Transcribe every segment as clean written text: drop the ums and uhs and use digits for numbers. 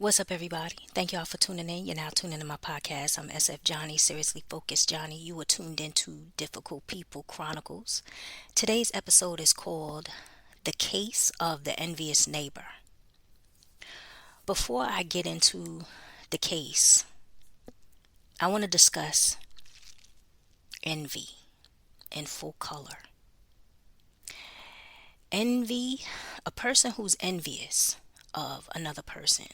What's up, everybody? Thank y'all for tuning in. You're now tuning in my podcast. I'm SF Johnnie, Seriously Focused Johnnie. You are tuned into Difficult People Chronicles. Today's episode is called The Case of the Envious Neighbor. Before I get into the case, I want to discuss envy in full color. Envy, a person who's envious of another person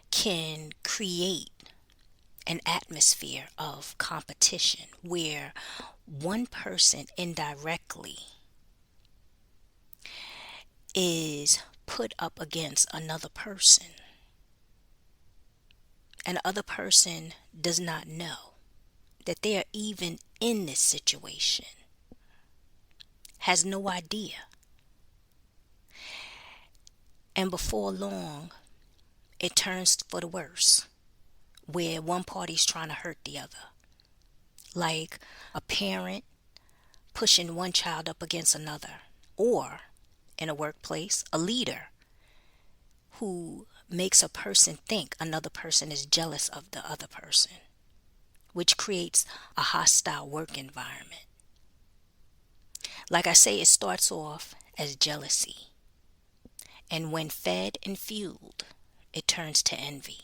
can create an atmosphere of competition where one person indirectly is put up against another person, and the other person does not know that they are even in this situation, has no idea. And before long, it turns for the worse, where one party's trying to hurt the other. Like a parent pushing one child up against another. Or, in a workplace, a leader who makes a person think another person is jealous of the other person, which creates a hostile work environment. Like I say, it starts off as jealousy. And when fed and fueled, it turns to envy.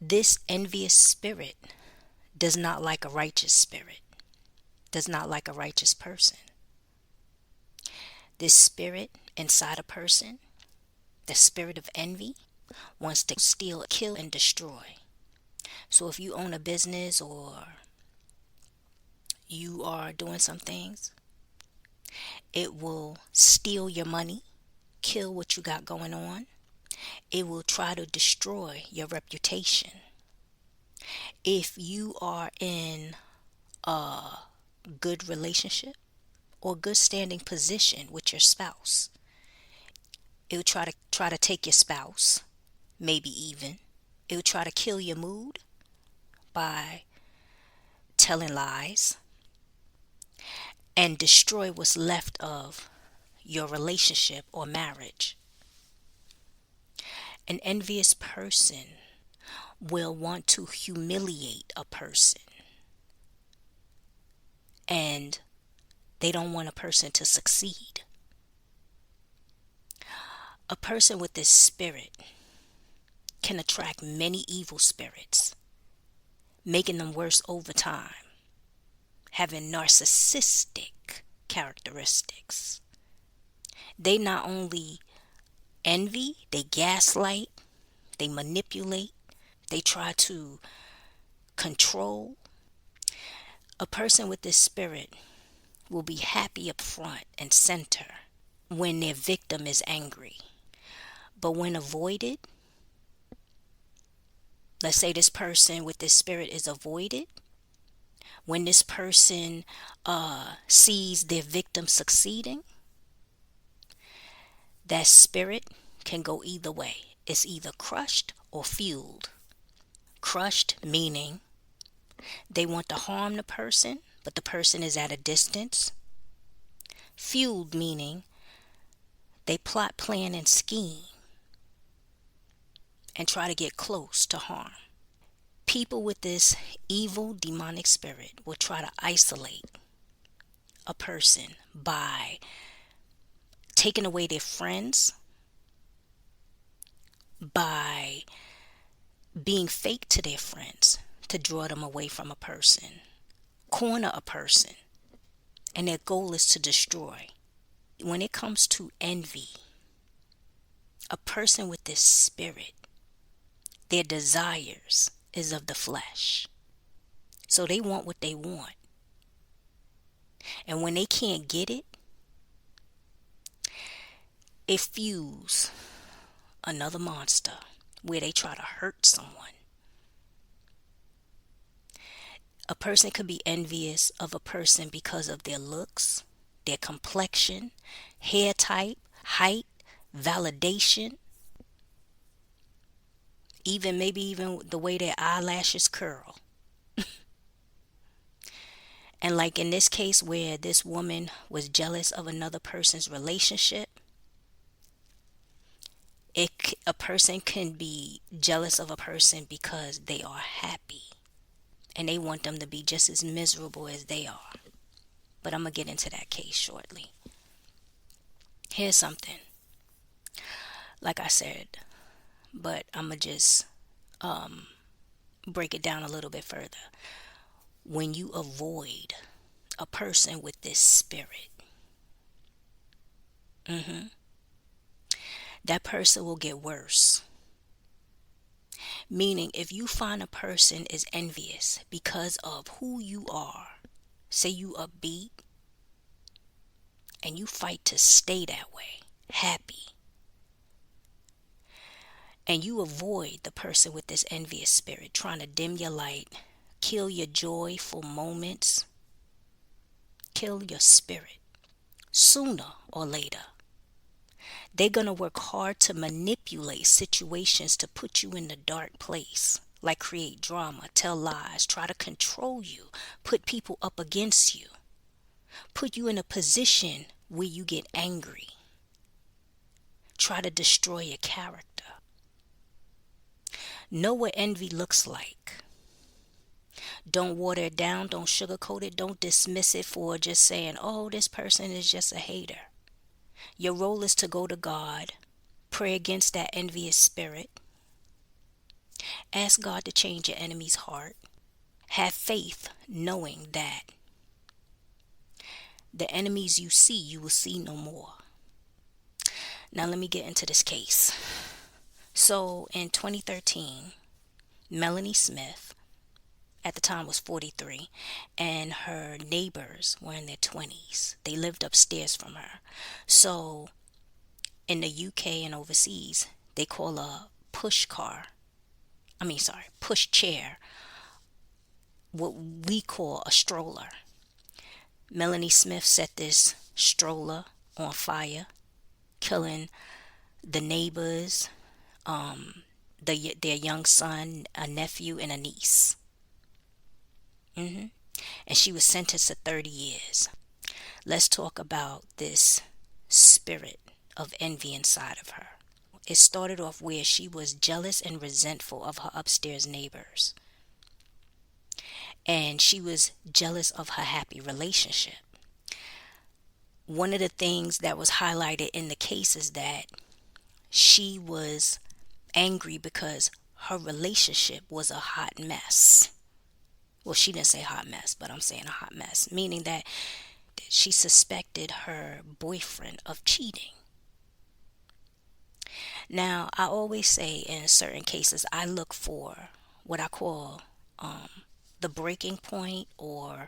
This envious spirit does not like a righteous spirit, does not like a righteous person. This spirit inside a person, the spirit of envy, wants to steal, kill, and destroy. So if you own a business or you are doing some things, it will steal your money, kill what you got going on. It will try to destroy your reputation. If you are in a good relationship or good standing position with your spouse, it will try to take your spouse, maybe even. It will try to kill your mood by telling lies and destroy what's left of your relationship or marriage. An envious person will want to humiliate a person, and they don't want a person to succeed. A person with this spirit can attract many evil spirits, making them worse over time, having narcissistic characteristics. They not only envy, they gaslight, they manipulate, they try to control. A person with this spirit will be happy up front and center when their victim is angry. But when avoided, let's say this person with this spirit is avoided, when this person sees their victim succeeding, that spirit can go either way. It's either crushed or fueled. Crushed meaning they want to harm the person, but the person is at a distance. Fueled meaning they plot, plan, and scheme and try to get close to harm. People with this evil demonic spirit will try to isolate a person by taking away their friends, by being fake to their friends to draw them away from a person, corner a person, and their goal is to destroy. When it comes to envy, a person with this spirit, their desires is of the flesh. So they want what they want. And when they can't get it, it fuels another monster where they try to hurt someone. A person could be envious of a person because of their looks, their complexion, hair type, height, validation, even the way their eyelashes curl. And like in this case where this woman was jealous of another person's relationship, A person can be jealous of a person because they are happy and they want them to be just as miserable as they are. But I'm going to get into that case shortly. Here's something, like I said, but I'm going to just break it down a little bit further. When you avoid a person with this spirit, that person will get worse. Meaning, if you find a person is envious because of who you are, say you upbeat, and you fight to stay that way, happy, and you avoid the person with this envious spirit trying to dim your light, kill your joyful moments, kill your spirit, sooner or later they're going to work hard to manipulate situations to put you in the dark place, like create drama, tell lies, try to control you, put people up against you, put you in a position where you get angry, try to destroy your character. Know what envy looks like. Don't water it down, don't sugarcoat it, don't dismiss it for just saying, oh, this person is just a hater. Your role is to go to God, pray against that envious spirit, ask God to change your enemy's heart, have faith knowing that the enemies you see, you will see no more. Now let me get into this case. So in 2013, Melanie Smith, at the time was 43, and her neighbors were in their 20s. They lived upstairs from her. So in the UK and overseas, they call a push chair, what we call a stroller. Melanie Smith set this stroller on fire, killing the neighbors, their young son, a nephew, and a niece. And she was sentenced to 30 years. Let's talk about this spirit of envy inside of her. It started off where she was jealous and resentful of her upstairs neighbors. And she was jealous of her happy relationship. One of the things that was highlighted in the case is that she was angry because her relationship was a hot mess. Well, she didn't say hot mess, but I'm saying a hot mess, meaning that she suspected her boyfriend of cheating. Now, I always say in certain cases, I look for what I call the breaking point, or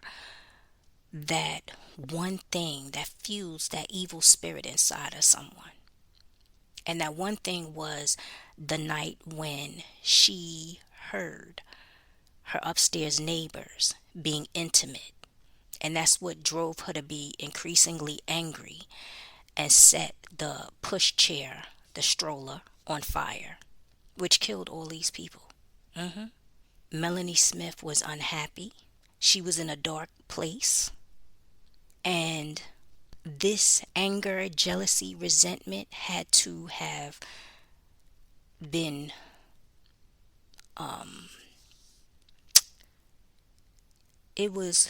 that one thing that fuels that evil spirit inside of someone. And that one thing was the night when she heard her upstairs neighbors being intimate. And that's what drove her to be increasingly angry and set the pushchair, the stroller, on fire, which killed all these people. Melanie Smith was unhappy. She was in a dark place. And this anger, jealousy, resentment had to have been it was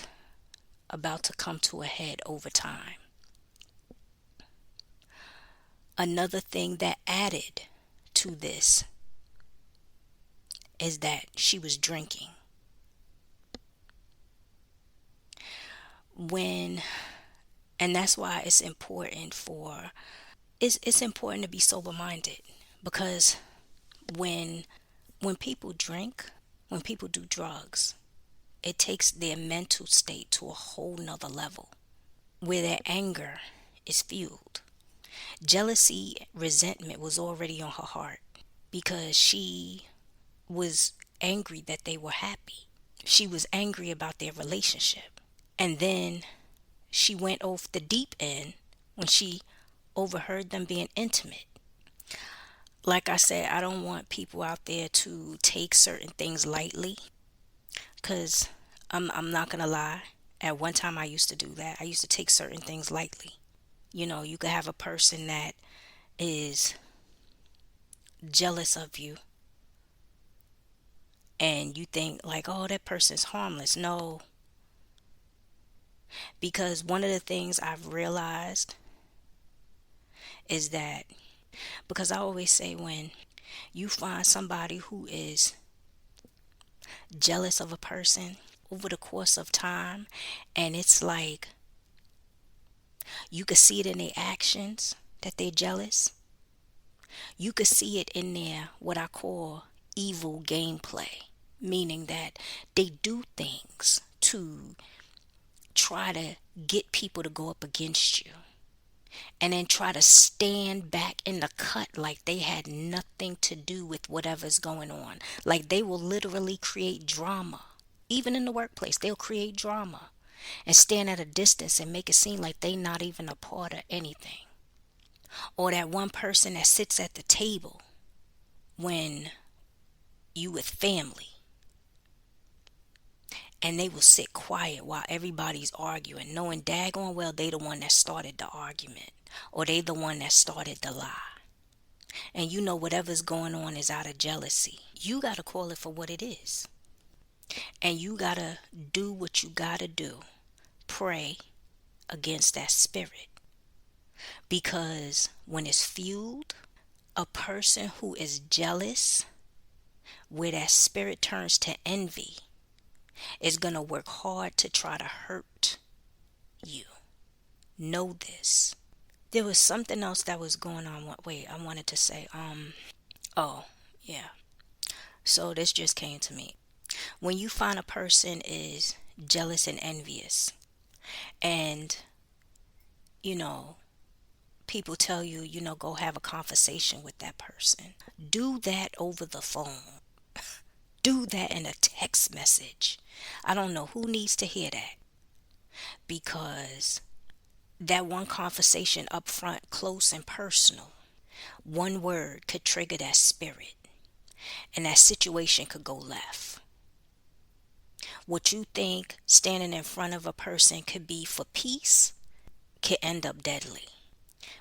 about to come to a head over time. Another thing that added to this is that she was drinking. And that's why it's important it's important to be sober minded, because when people drink, when people do drugs, it takes their mental state to a whole nother level where their anger is fueled. Jealousy, resentment was already on her heart because she was angry that they were happy. She was angry about their relationship. And then she went off the deep end when she overheard them being intimate. Like I said, I don't want people out there to take certain things lightly, because I'm not gonna lie. At one time I used to do that. I used to take certain things lightly. You know, you could have a person that is jealous of you and you think like, oh, that person's harmless. No, because one of the things I've realized is that, because I always say when you find somebody who is jealous of a person over the course of time, and it's like you could see it in their actions that they're jealous. You could see it in their what I call evil gameplay, meaning that they do things to try to get people to go up against you and then try to stand back in the cut like they had nothing to do with whatever's going on. Like they will literally create drama. Even in the workplace, they'll create drama and stand at a distance and make it seem like they not even a part of anything. Or that one person that sits at the table when you with family and they will sit quiet while everybody's arguing, knowing daggone well they the one that started the argument or they the one that started the lie. And you know whatever's going on is out of jealousy. You got to call it for what it is. And you got to do what you got to do. Pray against that spirit. Because when it's fueled, a person who is jealous, where that spirit turns to envy, is going to work hard to try to hurt you. Know this. There was something else that was going on. Wait, I wanted to say, oh, yeah. So this just came to me. When you find a person is jealous and envious, and, you know, people tell you, go have a conversation with that person. Do that over the phone. Do that in a text message. I don't know who needs to hear that. Because that one conversation up front, close and personal, one word could trigger that spirit. And that situation could go left. What you think standing in front of a person could be for peace could end up deadly.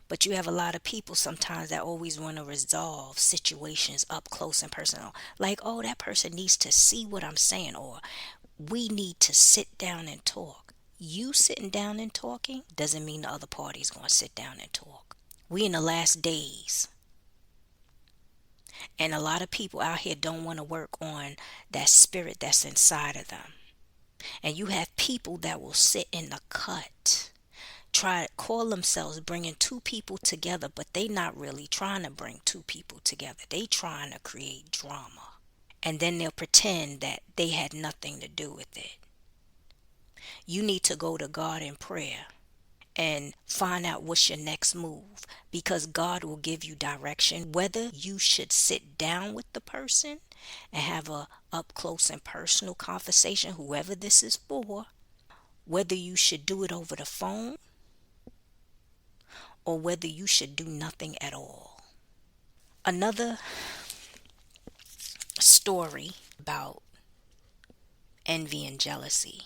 But you have a lot of people sometimes that always want to resolve situations up close and personal. Like, oh, that person needs to see what I'm saying, or we need to sit down and talk. You sitting down and talking doesn't mean the other party's going to sit down and talk. We in the last days. And a lot of people out here don't want to work on that spirit that's inside of them. And you have people that will sit in the cut, try to call themselves bringing two people together, but they not really trying to bring two people together. They trying to create drama. And then they'll pretend that they had nothing to do with it. You need to go to God in prayer and find out what's your next move, because God will give you direction whether you should sit down with the person and have a up close and personal conversation, whoever this is for, whether you should do it over the phone or whether you should do nothing at all. Another story about envy and jealousy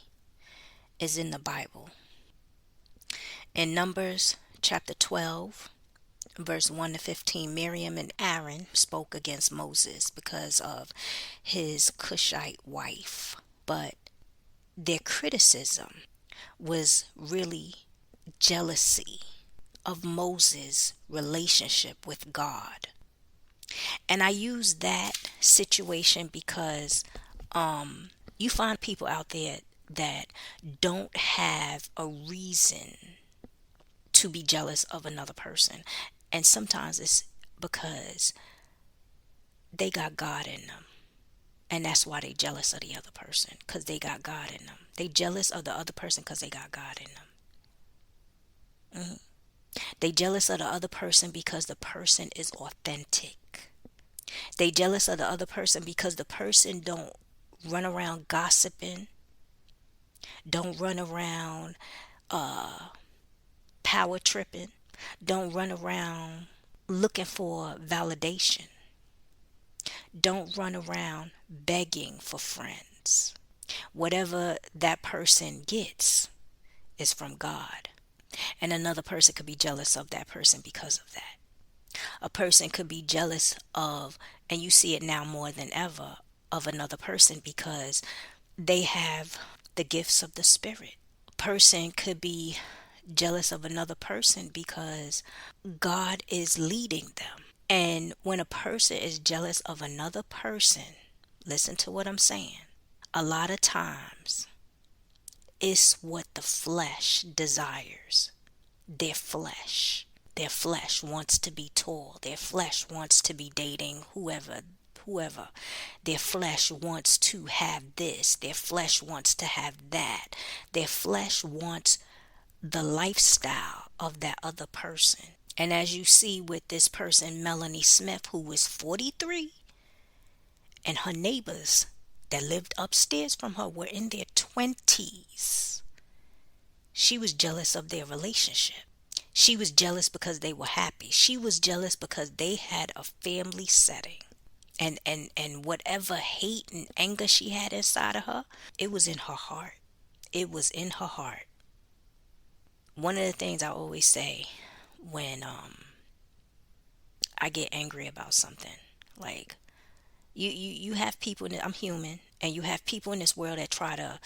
is in the Bible. In Numbers chapter 12, verse 1 to 15, Miriam and Aaron spoke against Moses because of his Cushite wife. But their criticism was really jealousy of Moses' relationship with God. And I use that situation because you find people out there that don't have a reason to be jealous of another person. And sometimes it's because they got God in them. And that's why they jealous of the other person, because they got God in them. They jealous of the other person because they got God in them. They jealous of the other person because the person is authentic. They jealous of the other person because the person don't run around gossiping, don't run around power tripping, don't run around looking for validation, don't run around begging for friends. Whatever that person gets is from God. And another person could be jealous of that person because of that. A person could be jealous of, and you see it now more than ever, of another person because they have the gifts of the Spirit. A person could be jealous of another person because God is leading them. And when a person is jealous of another person, listen to what I'm saying. A lot of times, it's what the flesh desires. Their flesh. Their flesh wants to be tall. Their flesh wants to be dating whoever. Their flesh wants to have this. Their flesh wants to have that. Their flesh wants the lifestyle of that other person. And as you see with this person, Melanie Smith, who was 43, and her neighbors that lived upstairs from her were in their 20s. She was jealous of their relationship. She was jealous because they were happy. She was jealous because they had a family setting. And whatever hate and anger she had inside of her, it was in her heart. It was in her heart. One of the things I always say when I get angry about something, like you have people I'm human, and you have people in this world that try to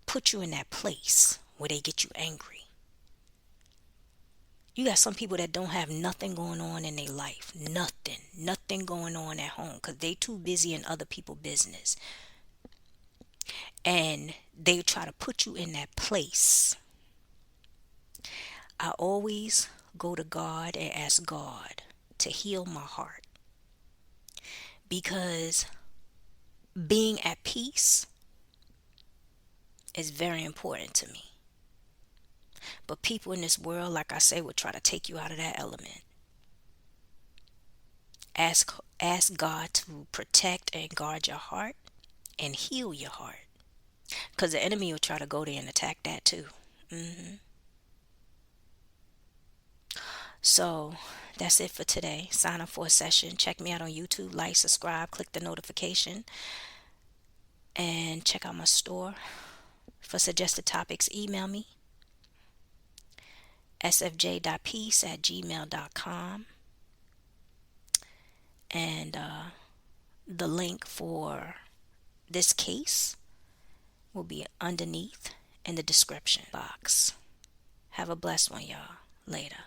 put you in that place where they get you angry. You got some people that don't have nothing going on in their life. Nothing going on at home because they too busy in other people's business. And they try to put you in that place. I always go to God and ask God to heal my heart. Because being at peace is very important to me. But people in this world, like I say, will try to take you out of that element. Ask God to protect and guard your heart and heal your heart. Because the enemy will try to go there and attack that too. So that's it for today. Sign up for a session. Check me out on YouTube. Like, subscribe, click the notification, and check out my store. For suggested topics, email me sfj.peace@gmail.com, and the link for this case will be underneath in the description box. Have a blessed one, y'all. Later.